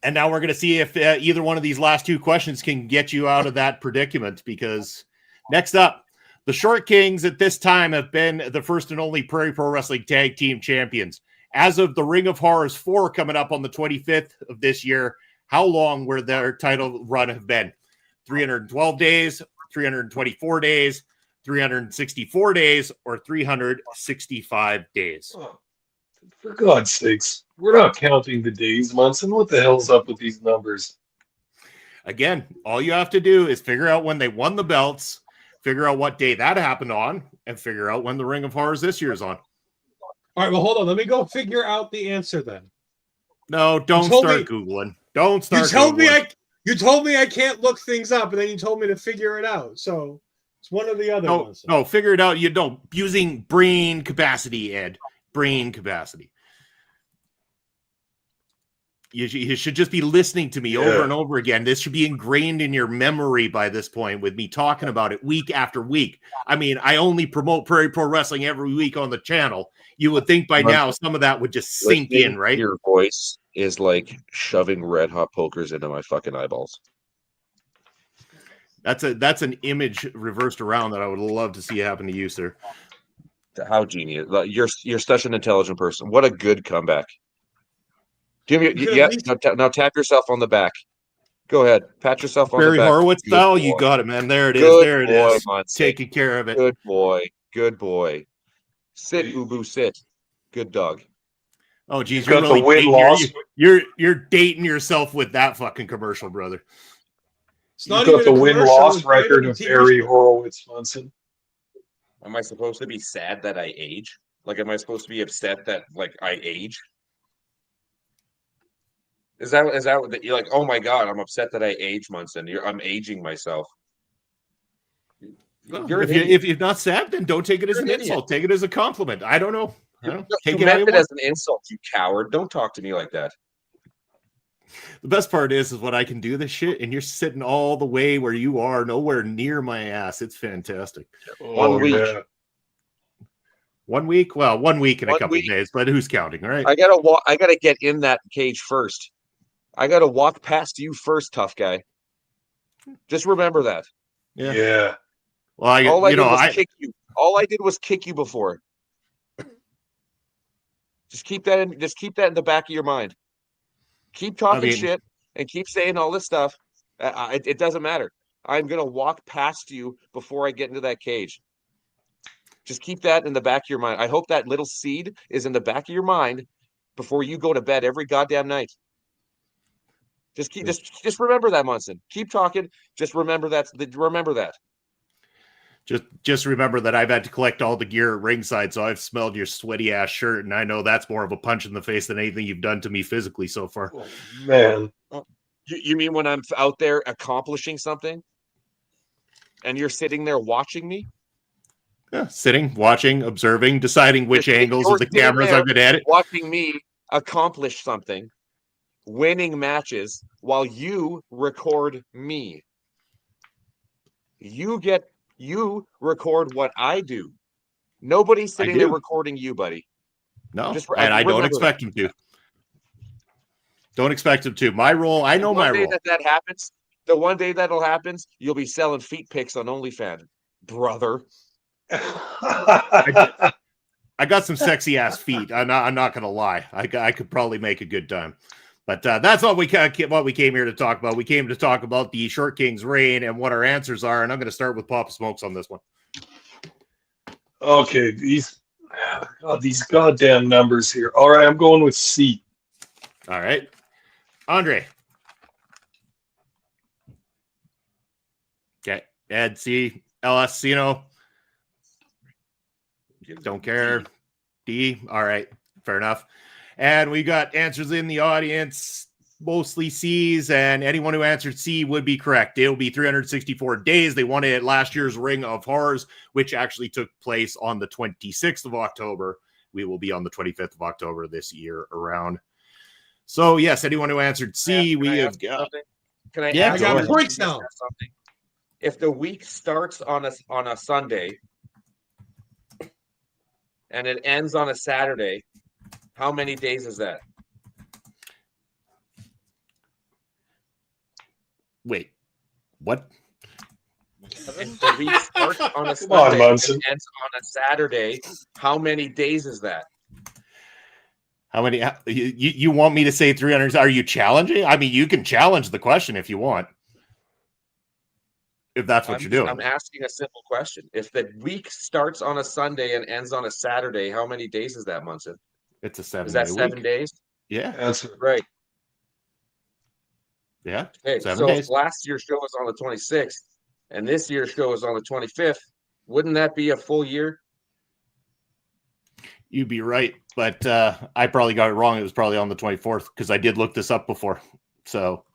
And now we're going to see if either one of these last two questions can get you out of that predicament, because next up, the Short Kings at this time have been the first and only Prairie Pro Wrestling Tag Team Champions. As of the Ring of Horrors 4 coming up on the 25th of this year, how long will their title run have been? 312 days, 324 days, 364 days, or 365 days? Oh, for God's sakes, we're not counting the days, Munson. What the hell's up with these numbers? Again, all you have to do is figure out when they won the belts, figure out what day that happened on, and figure out when the Ring of Horrors this year is on. All right, well, hold on. Let me go figure out the answer then. No, don't start Googling. Don't start Googling. You told me I can't look things up, and then you told me to figure it out. So it's one or the other. No, figure it out. You don't. Using brain capacity, Ed. Brain capacity. You should just be listening to me over and over again. This should be ingrained in your memory by this point, with me talking about it week after week. I mean, I only promote Prairie Pro Wrestling every week on the channel. You would think by now some of that would just sink in, right? Your voice is like shoving red hot pokers into my fucking eyeballs. That's an image reversed around that I would love to see happen to you, sir. How genius! You're such an intelligent person. What a good comeback. Now tap yourself on the back. Go ahead, pat yourself on the back. Barry Horowitz style, you got it, man. There it is. There it is. Taking care of it. Good boy. Good boy. Sit, Ubu, sit. Good dog. Oh, geez, you're really you're dating yourself with that fucking commercial, brother. You've got the win-loss record of Barry Horowitz, Munson. Am I supposed to be sad that I age? Like, am I supposed to be upset that, like, I age? Is that what you're like? Oh my God, I'm upset that I age, Munson. I'm aging myself. If you're not sad, then don't take it as an insult. Take it as a compliment. I don't know. Take it as an insult, you coward. Don't talk to me like that. The best part is when I can do this shit and you're sitting all the way where you are, nowhere near my ass. It's fantastic. 1 week. Yeah. 1 week? Well, 1 week and a couple of days, but who's counting, right? I gotta get in that cage first. I gotta walk past you first, tough guy. Just remember that. Yeah. Well, all I did was kick you before. Just keep that in the back of your mind. Keep talking shit and keep saying all this stuff. It doesn't matter. I'm gonna walk past you before I get into that cage. Just keep that in the back of your mind. I hope that little seed is in the back of your mind before you go to bed every goddamn night. Just remember that, Munson. Keep talking. Just remember that. Remember that. Just remember that I've had to collect all the gear at ringside, so I've smelled your sweaty ass shirt, and I know that's more of a punch in the face than anything you've done to me physically so far. Oh, man. You mean when I'm out there accomplishing something, and you're sitting there watching me? Yeah, sitting, watching, observing, deciding which angles of the cameras I'm good at it. Watching me accomplish something, winning matches while you record me. You record what I do. Nobody's sitting there recording you, buddy. No, and I don't expect him to. Don't expect him to. My role, I know my role. That happens, the one day that'll happen, you'll be selling feet pics on OnlyFans, brother. I got some sexy ass feet. I'm not gonna lie. I could probably make a good time. But that's what we came here to talk about. We came to talk about the Short King's reign and what our answers are. And I'm going to start with Papa Smokes on this one. Okay, these goddamn numbers here. All right, I'm going with C. All right. Andre. Okay. Ed, C. El Asesino. Don't care. D. All right. Fair enough. And we got answers in the audience, mostly C's, and anyone who answered C would be correct. It'll be 364 days. They won it at last year's Ring of Horrors, which actually took place on the 26th of October. We will be on the 25th of October this year around. So, yes, anyone who answered C, we have got. Can I I got points now. Something? If the week starts on a Sunday and it ends on a Saturday, how many days is that? Wait, what? If the week starts on a Come on, Sunday Munson. and ends on a Saturday, how many days is that? How many? You want me to say 300? Are you challenging? I mean, you can challenge the question if you want. If that's what you're doing. I'm asking a simple question. If the week starts on a Sunday and ends on a Saturday, how many days is that, Munson? It's a 7-day Is that 7 week. days? Yeah. That's Right. Yeah. Okay. 7 So days. if last year's show was on the 26th and this year's show is on the 25th, wouldn't that be a full year? You'd be right, but I probably got it wrong. It was probably on the 24th because I did look this up before. So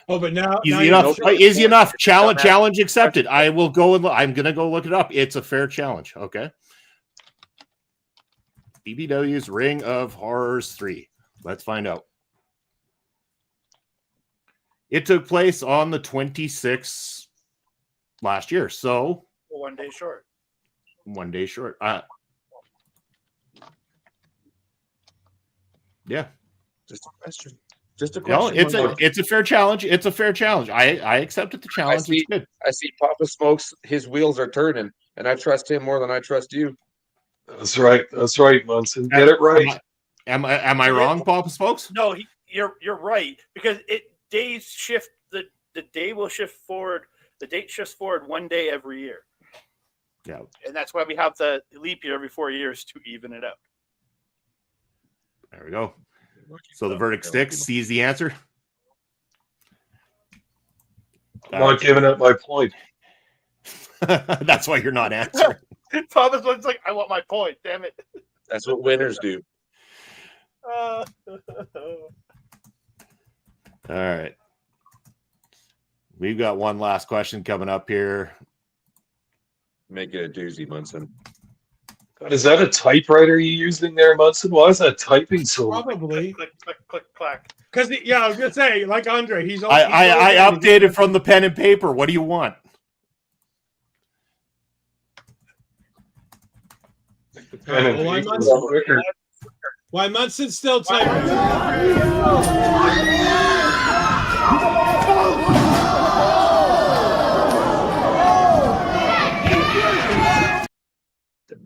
But now easy enough. Easy enough. Challenge accepted. I will go and I'm gonna go look it up. It's a fair challenge. Okay. PPW's Ring of Horrors 3. Let's find out. It took place on the 26th last year. So 1 day short. 1 day short. Yeah. Just a question. Just a No, question. it's a fair challenge. It's a fair challenge. I accepted the challenge. It's good. I see Papa Smokes, his wheels are turning, and I trust him more than I trust you. That's right. That's right, Munson. Get it right. Am I wrong, Papa Smokes? No, you're right because days shift. The day will shift forward. The date shifts forward 1 day every year. Yeah, and that's why we have the leap year every 4 years to even it out. There we go. So the verdict sticks. C's the answer. I'm not giving up my point. That's why you're not answering. Thomas looks like, I want my point. Damn it. That's what winners do. All right. We've got one last question coming up here. Make it a doozy, Munson. God, is that a typewriter you using there, Munson? Why is that typing so? Probably. Click, click, click, clack. Because, I was going to say, like Andre, he's I updated from the pen and paper. What do you want? Pen and Why paper Munson? quicker. Why Munson's still typing?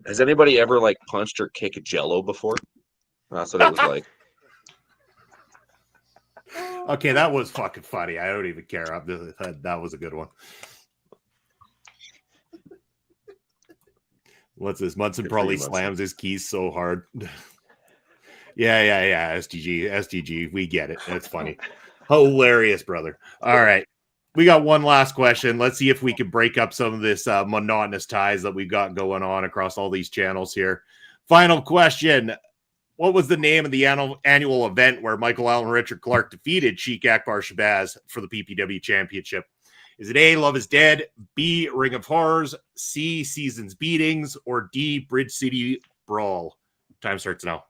Has anybody ever like punched or kicked a Jello before? That's what it was like. Okay, that was fucking funny. I don't even care. That was a good one. What's this? Munson probably slams his keys so hard. Yeah. STG. We get it. That's funny. Hilarious, brother. All right. We got one last question. Let's see if we can break up some of this monotonous ties that we've got going on across all these channels here. Final question. What was the name of the annual event where Michael Allen Richard Clark defeated Sheik Akbar Shabaz for the PPW Championship? Is it A, Love is Dead, B, Ring of Horrors, C, Seasons Beatings, or D, Bridge City Brawl? Time starts now.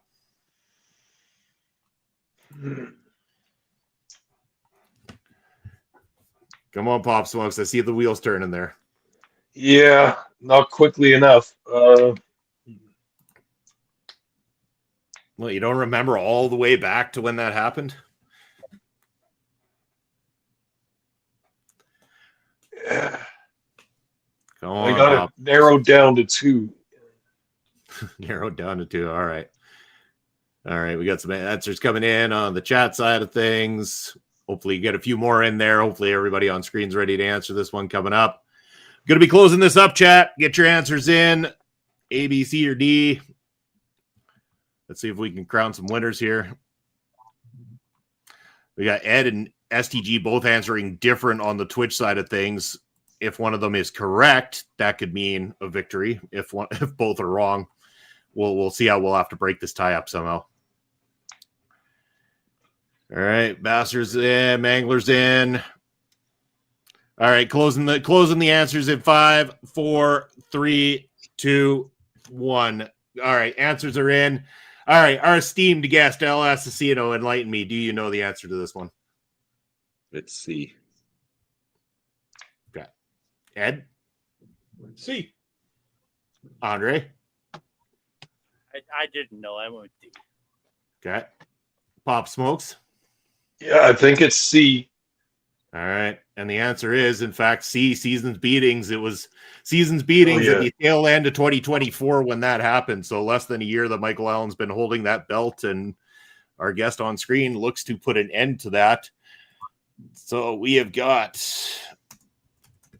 Come on, Pop Smokes. I see the wheels turning there. Yeah, not quickly enough. Well, you don't remember all the way back to when that happened? Yeah. Come on, I got Pop. it narrowed down to 2. Narrowed down to 2. All right. All right, we got some answers coming in on the chat side of things. Hopefully you get a few more in there. Hopefully everybody on screen's ready to answer this one coming up. Going to be closing this up, chat. Get your answers in. A, B, C, or D. Let's see if we can crown some winners here. We got Ed and STG both answering different on the Twitch side of things. If one of them is correct, that could mean a victory. If both are wrong, we'll see how we'll have to break this tie up somehow. All right, Bastards in, Mangler's in. All right, closing the answers in 5, 4, 3, 2, 1. All right, answers are in. All right, our esteemed guest, El Asesino, enlighten me. Do you know the answer to this one? Let's see. Okay. Ed? C. Andre? I didn't know. I went with D. Okay. Pop Smokes? Yeah, I think it's C. All right. And the answer is, in fact, C, Seasons Beatings. It was Seasons Beatings at the tail end of 2024 when that happened. So less than a year that Michael Allen's been holding that belt, and our guest on screen looks to put an end to that. So we have got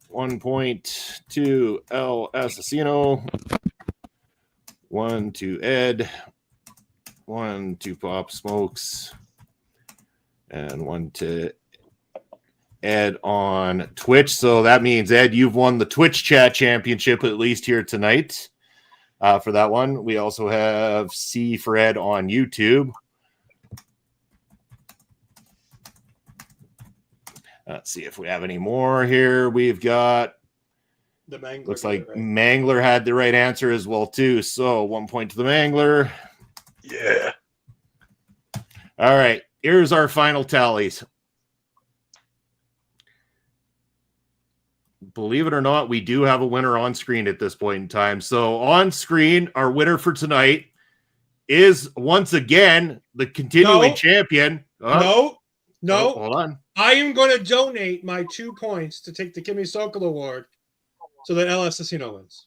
1 point to El Asesino, 1 to Ed, 1 to Pop Smokes, and 1 to Ed on Twitch. So that means, Ed, you've won the Twitch chat championship, at least here tonight, for that one. We also have C for Ed on YouTube. Let's see if we have any more here. We've got, The Mangler. looks like right? Mangler had the right answer as well, too. So 1 point to the Mangler. Yeah. All right, here's our final tallies. Believe it or not, we do have a winner on screen at this point in time. So on screen, our winner for tonight is once again the continuing champion. No. Oh, hold on. I am going to donate my 2 points to take the Kimmy Sokol Award so that El Asesino wins.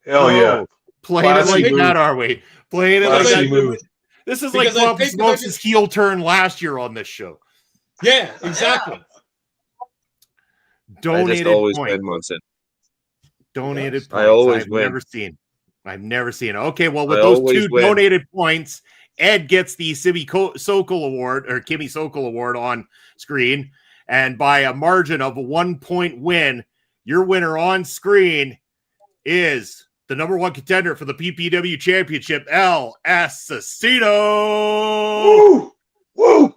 Hell yeah. Playing it Classy like move. that, are we? Playing it like Classy that. move. This is like Because I Papa think Smokes' heel turn last year on this show. Yeah, exactly. I Donated just always point. win, Munson. Donated Yes. points. I always I've win. never seen. I've never seen. Okay, well, with I those always 2 win. donated points, Ed gets the Sokol Award, or Kimmy Sokol Award on screen. And by a margin of a 1 point win, your winner on screen is the #1 contender for the PPW Championship, El Asesino. Woo! Woo! All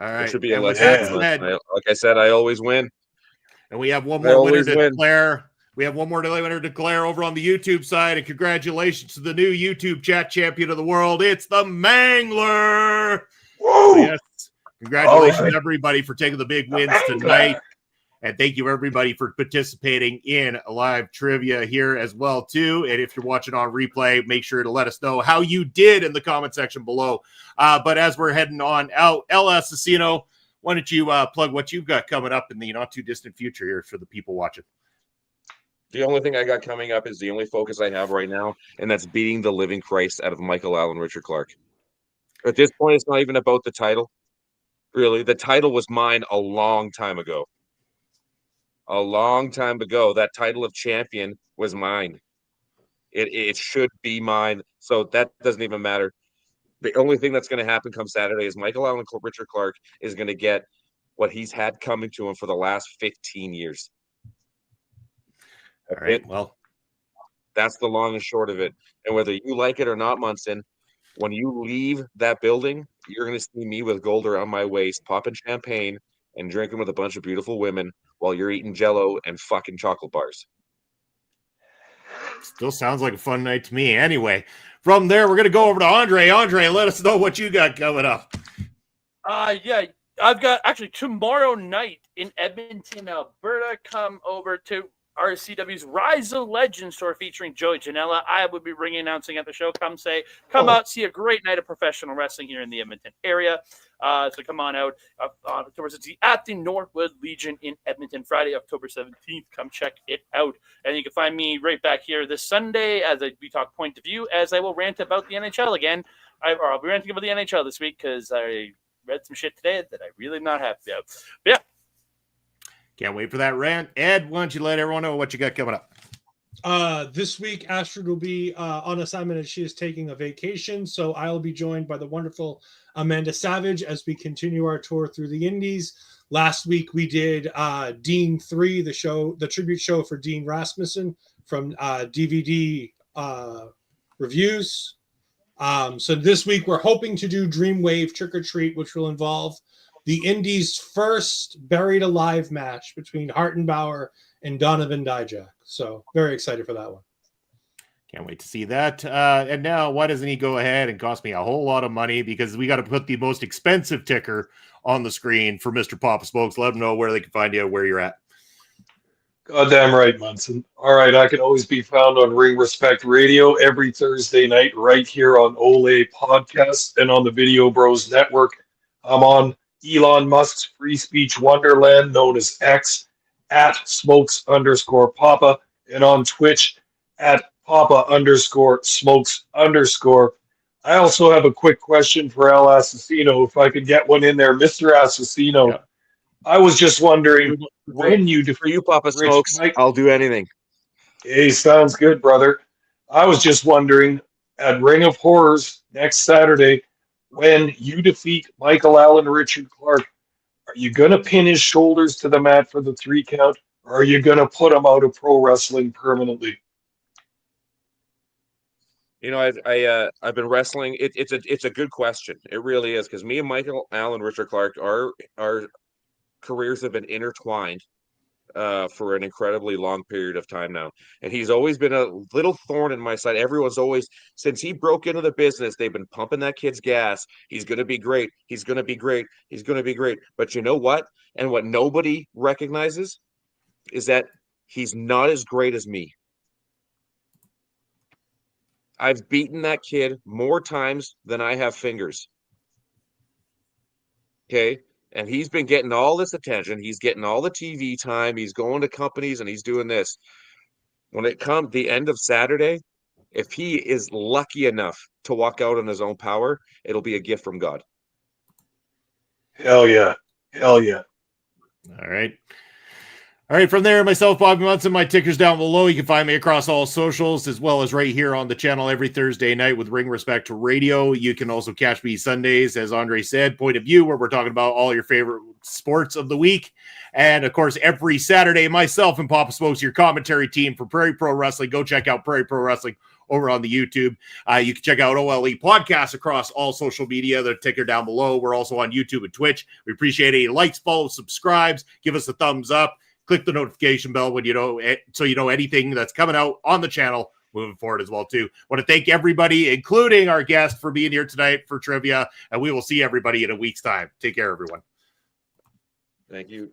right. It should be a and with lesson. that said, Like I said, I always win. and we have one I more winner always to win. declare. We have one more winner to declare over on the YouTube side. And congratulations to the new YouTube chat champion of the world. It's the Mangler. Woo! Yes. Congratulations, All right. everybody, for taking the big wins tonight. And thank you, everybody, for participating in live trivia here as well, too. And if you're watching on replay, make sure to let us know how you did in the comment section below. But as we're heading on out, El Asesino, why don't you plug what you've got coming up in the not-too-distant future here for the people watching? The only thing I got coming up is the only focus I have right now, and that's beating the living Christ out of Michael Allen, Richard Clark. At this point, it's not even about the title. Really, the title was mine a long time ago. A long time ago, that title of champion was mine. It should be mine. So that doesn't even matter. The only thing that's going to happen come Saturday is Michael Allen, Richard Clark is going to get what he's had coming to him for the last 15 years. All right, well, that's the long and short of it. And whether you like it or not, Munson, when you leave that building, you're going to see me with gold around my waist, popping champagne and drinking with a bunch of beautiful women while you're eating Jell-O and fucking chocolate bars. still sounds like a fun night to me. Anyway, from there, we're going to go over to Andre. Andre, let us know what you got coming up. Yeah, I've got actually tomorrow night in Edmonton, Alberta. Come over to RCW's Rise of Legends tour featuring Joey Janela. I will be ring announcing at the show. Come out, see a great night of professional wrestling here in the Edmonton area. So come on out on October 16th at the Northwood Legion in Edmonton, Friday, October 17th. Come check it out. And you can find me right back here this Sunday as we talk point of view, as I will rant about the NHL again. I'll be ranting about the NHL this week because I read some shit today that I really am not happy about. But yeah. Can't wait for that rant. Ed, why don't you let everyone know what you got coming up? This week, Astrid will be on assignment as she is taking a vacation. So I'll be joined by the wonderful Amanda Savage as we continue our tour through the Indies. Last week, we did Dean 3, the tribute show for Dean Rasmussen from DVD Reviews. So this week, we're hoping to do Dreamwave Trick or Treat, which will involve the Indies' first buried alive match between Hartenbauer and Donovan Dijak. So very excited for that one. Can't wait to see that. And now, why doesn't he go ahead and cost me a whole lot of money? Because we got to put the most expensive ticker on the screen for Mr. Papa Smokes. Let them know where they can find you, where you're at. Goddamn right, Munson. All right, I can always be found on Ring Respect Radio every Thursday night right here on Ole Podcast and on the Video Bros Network. I'm on Elon Musk's free speech wonderland known as X at smokes_papa and on Twitch at papa_smokes_. I also have a quick question for El Asesino, if I could get one in there. Mr. Asesino, yeah. I was just wondering when you for you, Papa Smokes, I'll do anything. Hey, sounds good, brother. I was just wondering at Ring of Horrors next Saturday, when you defeat Michael Allen Richard Clark, are you going to pin his shoulders to the mat for the 3 count, or are you going to put him out of pro wrestling permanently? You know, I've been wrestling. It's a good question. It really is, because me and Michael Allen Richard Clark, our careers have been intertwined for an incredibly long period of time now. And he's always been a little thorn in my side. Everyone's always, since he broke into the business, they've been pumping that kid's gas. He's going to be great. He's going to be great. He's going to be great. But you know what? And what nobody recognizes is that he's not as great as me. I've beaten that kid more times than I have fingers. Okay? And he's been getting all this attention. He's getting all the TV time. He's going to companies and he's doing this. When it comes the end of Saturday, if he is lucky enough to walk out on his own power, it'll be a gift from God. Hell yeah. Hell yeah. All right. All right, from there, myself, Bobby Munson, my ticker's down below. You can find me across all socials, as well as right here on the channel every Thursday night with Ring Respect Radio. You can also catch me Sundays, as Andre said, Point of View, where we're talking about all your favorite sports of the week. And, of course, every Saturday, myself and Papa Smokes, your commentary team for Prairie Pro Wrestling. Go check out Prairie Pro Wrestling over on the YouTube. You can check out OLE podcasts across all social media. The ticker down below. We're also on YouTube and Twitch. We appreciate any likes, follows, subscribes. Give us a thumbs up. Click the notification bell when you know it, so you know anything that's coming out on the channel moving forward as well too. Want to thank everybody, including our guest, for being here tonight for trivia, and we will see everybody in a week's time. Take care, everyone. Thank you.